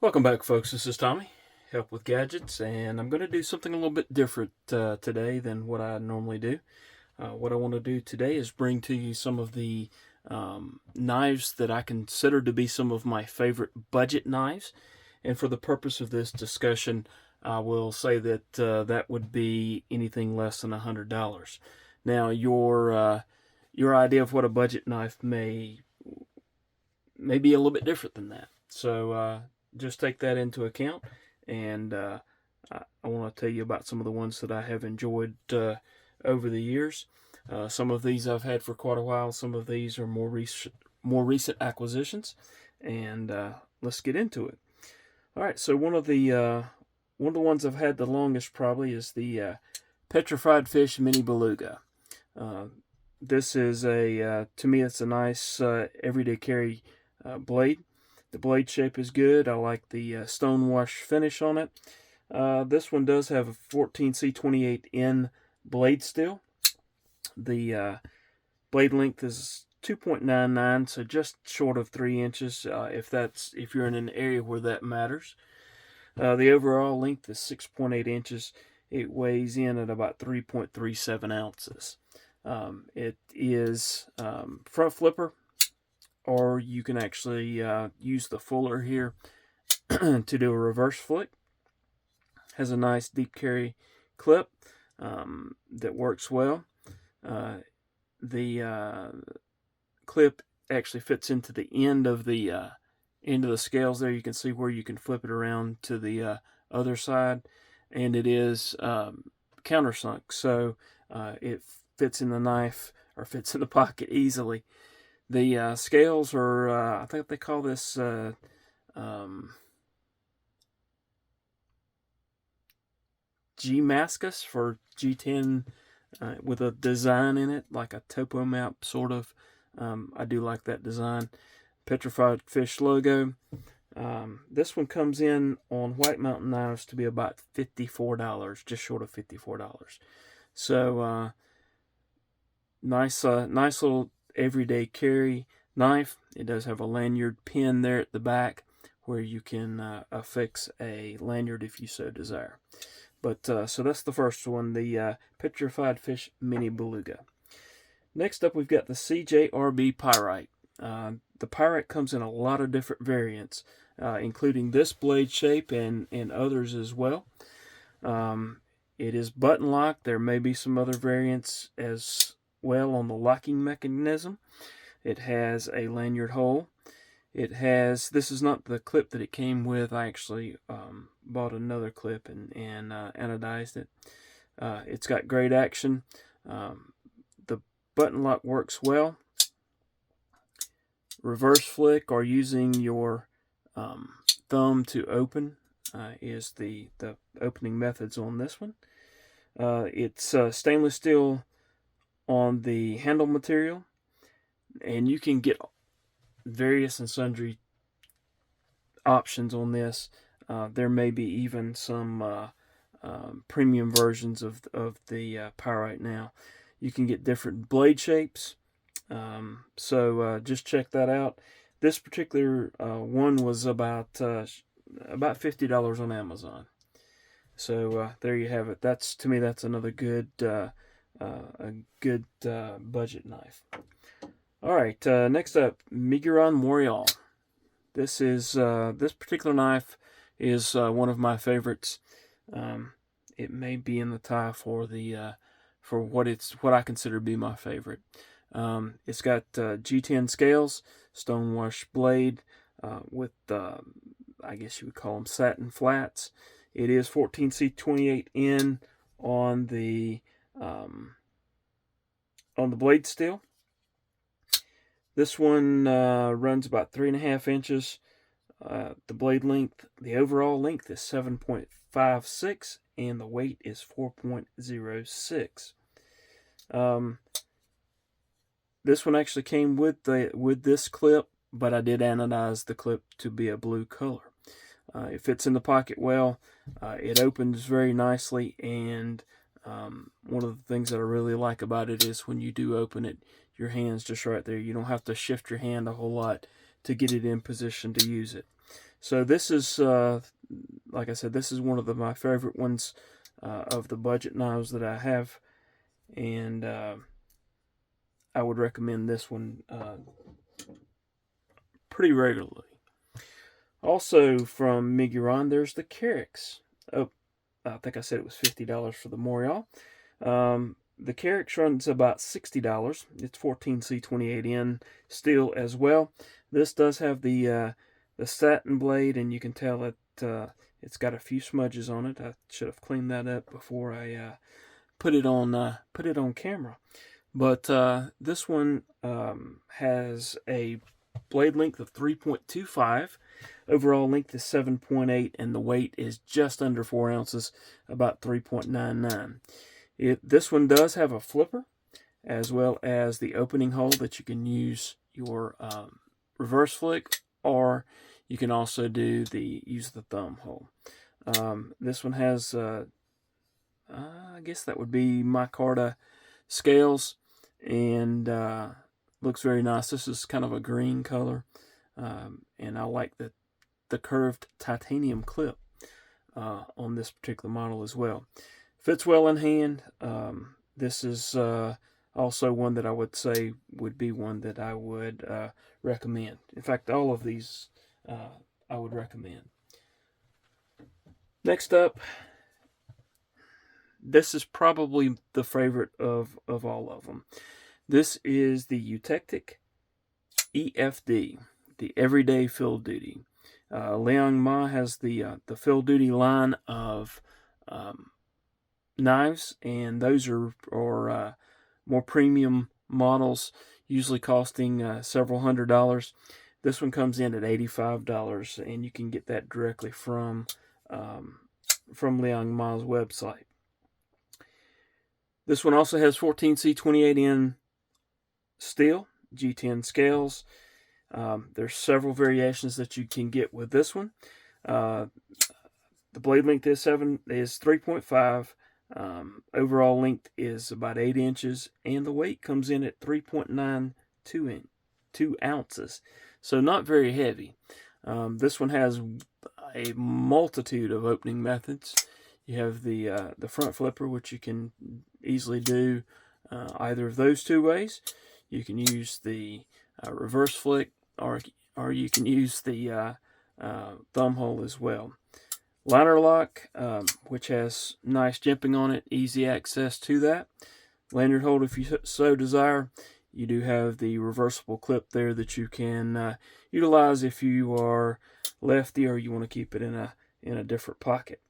Welcome back, folks. This is Tommy, Help with Gadgets, and I'm going to do something a little bit different today than what I normally do. What I want to do today is bring to you some of the knives that I consider to be some of my favorite budget knives. And for the purpose of this discussion, I will say that that would be anything less than $100. Now, your idea of what a budget knife may be a little bit different than that. So just take that into account. And I want to tell you about some of the ones that I have enjoyed over the years. Some of these I've had for quite a while. Some of these are more recent acquisitions. And let's get into it. All right. So one of the ones I've had the longest probably is the Petrified Fish Mini Beluga. Uh, this is to me, it's a nice everyday carry blade. The blade shape is good. I like the stonewash finish on it. This one does have a 14C28N blade steel. The blade length is 2.99, so just short of 3 inches. If you're in an area where that matters. The overall length is 6.8 inches. It weighs in at about 3.37 ounces. It is front flipper, or you can actually use the fuller here to do a reverse flick. Has a nice deep carry clip that works well. The clip actually fits into the end of the scales there. You can see where you can flip it around to the other side, and it is countersunk, so it fits in the knife or fits in the pocket easily. The scales are, I think they call this G-Mascus for G10 with a design in it, like a topo map sort of. I do like that design. Petrified Fish logo. This one comes in on White Mountain Knives to be about $54, just short of $54. So nice little everyday carry knife. It does have a lanyard pin there at the back where you can affix a lanyard if you so desire. But so that's the first one, the Petrified Fish Mini Beluga. Next up, we've got the CJRB Pyrite. The Pyrite comes in a lot of different variants, including this blade shape and others as well. It is button locked. There may be some other variants as well on the locking mechanism. It has a lanyard hole. This is not the clip that it came with. I actually bought another clip and anodized it. It's got great action. The button lock works well. Reverse flick or using your thumb to open is the opening methods on this one. It's stainless steel on the handle material, and you can get various and sundry options on this. There may be even some premium versions of the Pyrite now. You can get different blade shapes, so just check that out. This particular one was about $50 on Amazon. So there you have it. To me, that's another good budget knife. All right, next up, Miguron Morial. This particular knife is one of my favorites. It may be in the tie for what I consider to be my favorite. It's got G10 scales, stonewash blade with I guess you would call them satin flats. It is 14C28N on the blade steel. This one runs about 3.5 inches. The blade length, the overall length is 7.56, and the weight is 4.06. This one actually came with this clip, but I did anodize the clip to be a blue color. It fits in the pocket well. It opens very nicely, and one of the things that I really like about it is when you do open it, your hand's just right there. You don't have to shift your hand a whole lot to get it in position to use it. So this is, like I said, this is one of my favorite ones of the budget knives that I have, and I would recommend this one pretty regularly. Also from Miguron, there's the Carex. Oh, I think I said it was $50 for the Morial. The Carex runs about $60. It's 14C28N steel as well. This does have the satin blade, and you can tell that it's got a few smudges on it. I should have cleaned that up before I put it on camera. But this one has a blade length of 3.25. Overall length is 7.8, and the weight is just under 4 ounces, about 3.99. This one does have a flipper, as well as the opening hole that you can use your reverse flick, or you can also use the thumb hole. This one has, I guess that would be micarta scales, and looks very nice. This is kind of a green color, and I like the curved titanium clip on this particular model as well. Fits well in hand. This is also one that I would say would be one that I would recommend. In fact, all of these I would recommend. Next up, this is probably the favorite of all of them. This is the Eutectic EFD, the Everyday Field Duty. Liang Ma has the Field Duty line of knives, and those are more premium models, usually costing several $100s. This one comes in at $85, and you can get that directly from Liang Ma's website. This one also has 14C28N steel, G10 scales. There's several variations that you can get with this one. The blade length is 3.5. Overall length is about 8 inches, and the weight comes in at 3.92 ounces. So not very heavy. This one has a multitude of opening methods. You have the front flipper, which you can easily do either of those two ways. You can use the reverse flick, or you can use the thumb hole as well. Liner lock, which has nice jimping on it, easy access to that. Lanyard hold if you so desire. You do have the reversible clip there that you can utilize if you are lefty or you want to keep it in a different pocket.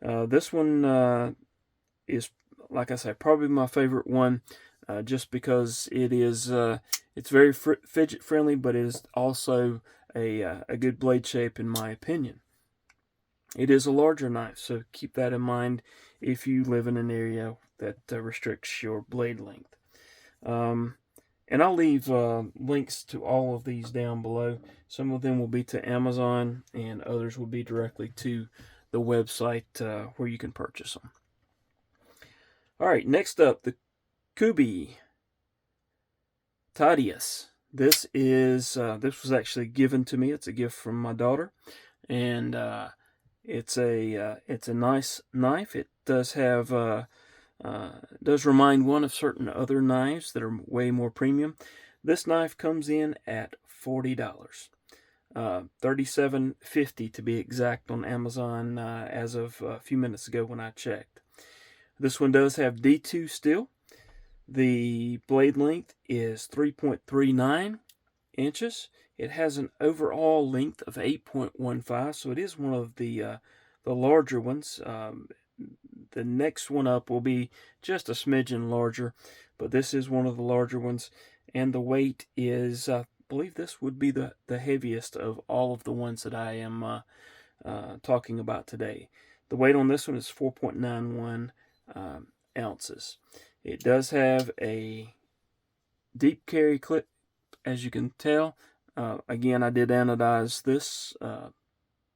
This one is, like I say, probably my favorite one, just because it's very fidget friendly, but it is also a good blade shape in my opinion. It is a larger knife, so keep that in mind if you live in an area that restricts your blade length. And I'll leave links to all of these down below. Some of them will be to Amazon, and others will be directly to the website where you can purchase them. All right, next up, the Kubey Tadius. This was actually given to me. It's a gift from my daughter, and it's a nice knife. It does have does remind one of certain other knives that are way more premium. This knife comes in at $40, $37.50 to be exact on Amazon as of a few minutes ago when I checked. This one does have D2 steel. The blade length is 3.39 inches. It has an overall length of 8.15, so it is one of the larger ones. The next one up will be just a smidgen larger, but this is one of the larger ones, and the weight is, I believe this would be the heaviest of all of the ones that I am talking about today. The weight on this one is 4.91 ounces. It does have a deep carry clip, as you can tell. Again, I did anodize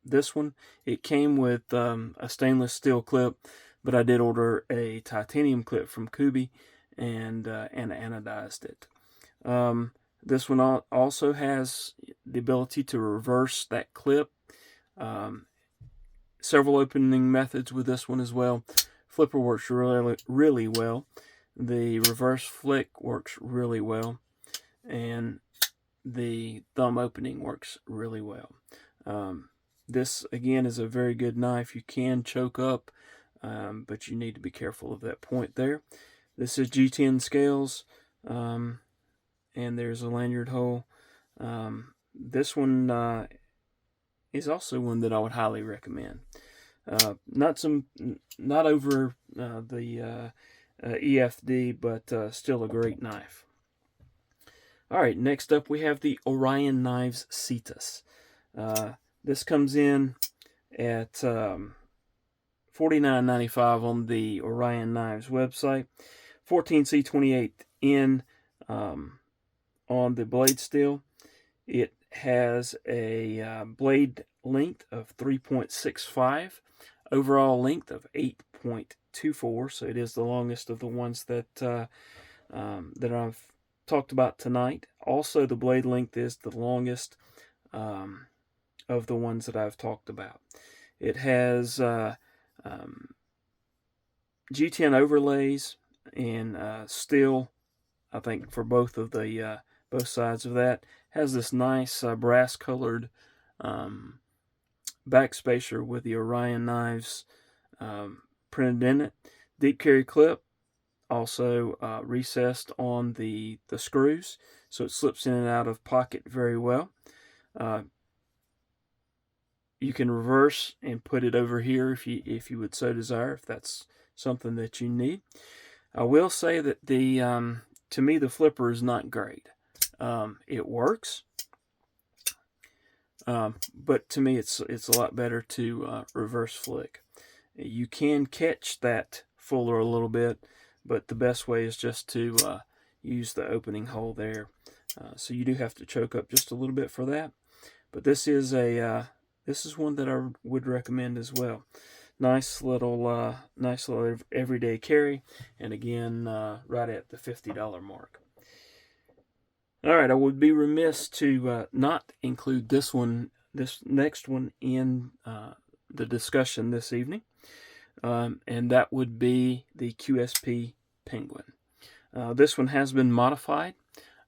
this one. It came with a stainless steel clip, but I did order a titanium clip from Kubey and anodized it. This one also has the ability to reverse that clip Several opening methods with this one as well. Flipper works really well. The reverse flick works really well, and the thumb opening works really well. This again is a very good knife. You can choke up, but you need to be careful of that point there. This is G10 scales, and there's a lanyard hole. This one is also one that I would highly recommend. Not over the EFD, but still a great knife. All right, next up we have the Orion Knives Cetus. This comes in at $49.95 on the Orion Knives website. 14C28N on the blade steel. It has a blade length of 3.65, overall length of 8.24, so it is the longest of the ones that I've talked about tonight. Also, the blade length is the longest of the ones that I've talked about. It has G10 overlays and steel, I think, for both of the both sides of that. Has this nice brass colored backspacer with the Orion Knives printed in it. Deep carry clip, also recessed on the screws, so it slips in and out of pocket very well. You can reverse and put it over here if you would so desire, if that's something that you need. I will say that to me the flipper is not great. It works, but to me it's a lot better to reverse flick. You can catch that fuller a little bit, but the best way is just to use the opening hole there. So you do have to choke up just a little bit for that. But this is one that I would recommend as well. Nice little everyday carry, and again, right at the $50 mark. All right, I would be remiss to not include this next one in the discussion this evening, and that would be the QSP Penguin. This one has been modified.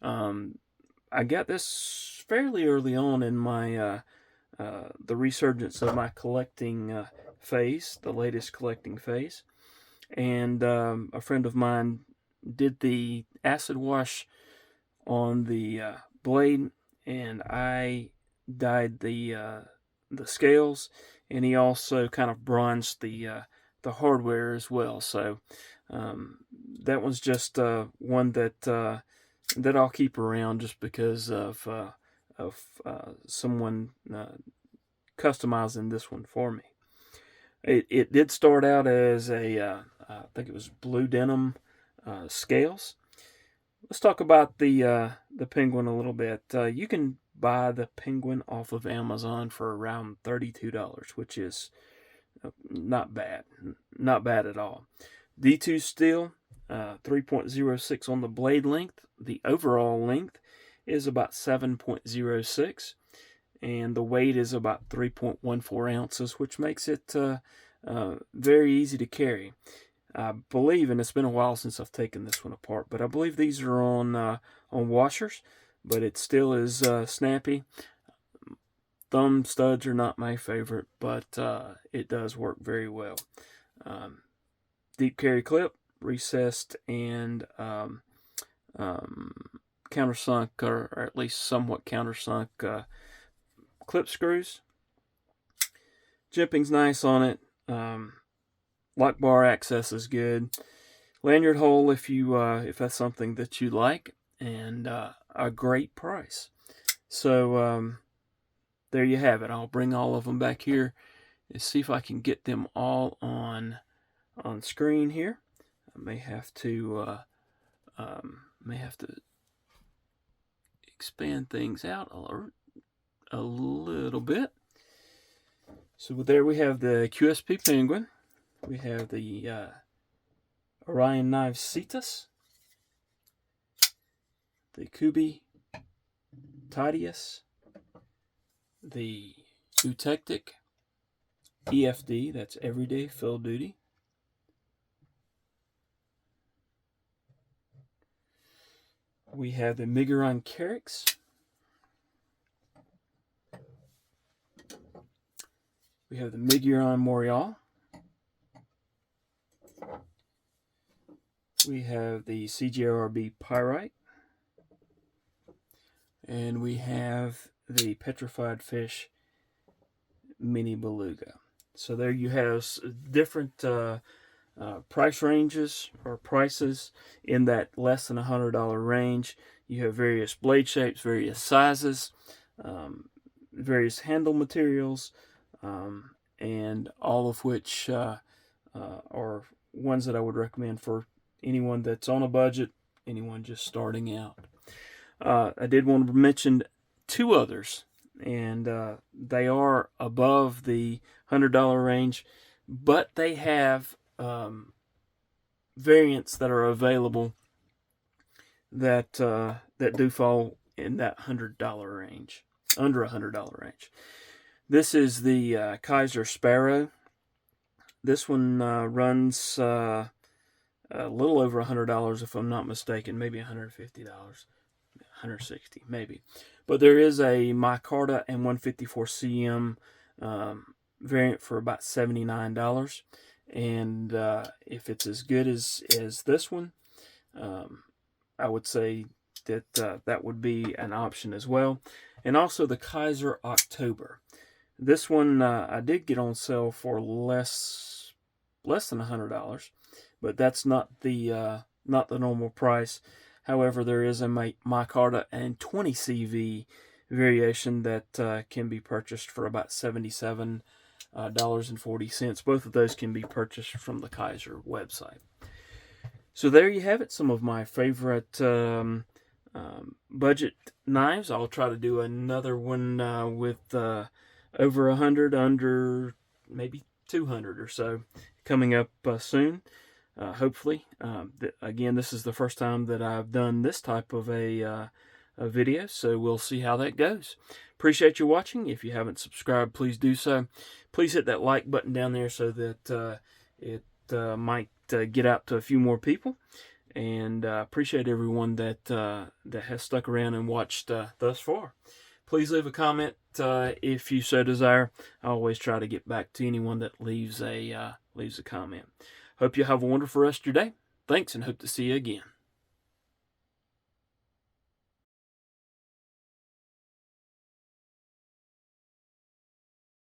I got this fairly early on in my the resurgence of my collecting phase, the latest collecting phase, and a friend of mine did the acid wash on the blade, and I dyed the scales, and he also kind of bronzed the hardware as well. So that one's just one that I'll keep around just because of someone customizing this one for me. It did start out as I think it was blue denim scales. Let's talk about the Penguin a little bit. You can buy the Penguin off of Amazon for around $32, which is not bad at all. D2 steel, 3.06 on the blade length. The overall length is about 7.06, and the weight is about 3.14 ounces, which makes it very easy to carry. I believe, and it's been a while since I've taken this one apart, but I believe these are on washers, but it still is snappy. Thumb studs are not my favorite, but it does work very well. Deep carry clip, recessed and countersunk, or at least somewhat countersunk clip screws. Jimping's nice on it. Lock bar access is good. Lanyard hole if that's something that you like, and a great price. So there you have it. I'll bring all of them back here and see if I can get them all on screen here. I may have to expand things out a little bit. So there we have the QSP Penguin. We have the Orion Knives Cetus, the Kubey Titius, the Eutectic, EFD, that's Everyday Fill Duty. We have the Miguron Carex. We have the Miguron Morial. We have the CJRB Pyrite. And we have the Petrified Fish Mini Beluga. So there you have different price ranges or prices in that less than $100 range. You have various blade shapes, various sizes, various handle materials, and all of which are ones that I would recommend for anyone that's on a budget, anyone just starting out. I did want to mention two others, and they are above the $100 range, but they have variants that are available that do fall in that $100 range, under $100 range. This is the Kaiser Sparrow. This one runs a little over $100 if I'm not mistaken, maybe $150, $160 maybe. But there is a micarta and 154 cm variant for about $79. And if it's as good as this one, I would say that that would be an option as well. And also the Kaiser October. This one I did get on sale for less than $100, but that's not the normal price. However, there is a micarta and 20 CV variation that can be purchased for about $77.40. Both of those can be purchased from the Kaiser website. So there you have it, some of my favorite budget knives. I'll try to do another one with over 100, under maybe 200 or so, coming up soon. Hopefully. Again, this is the first time that I've done this type of a video, so we'll see how that goes. Appreciate you watching. If you haven't subscribed, please do so. Please hit that like button down there so that it might get out to a few more people. And appreciate everyone that has stuck around and watched thus far. Please leave a comment if you so desire. I always try to get back to anyone that leaves a comment. Hope you have a wonderful rest of your day. Thanks, and hope to see you again.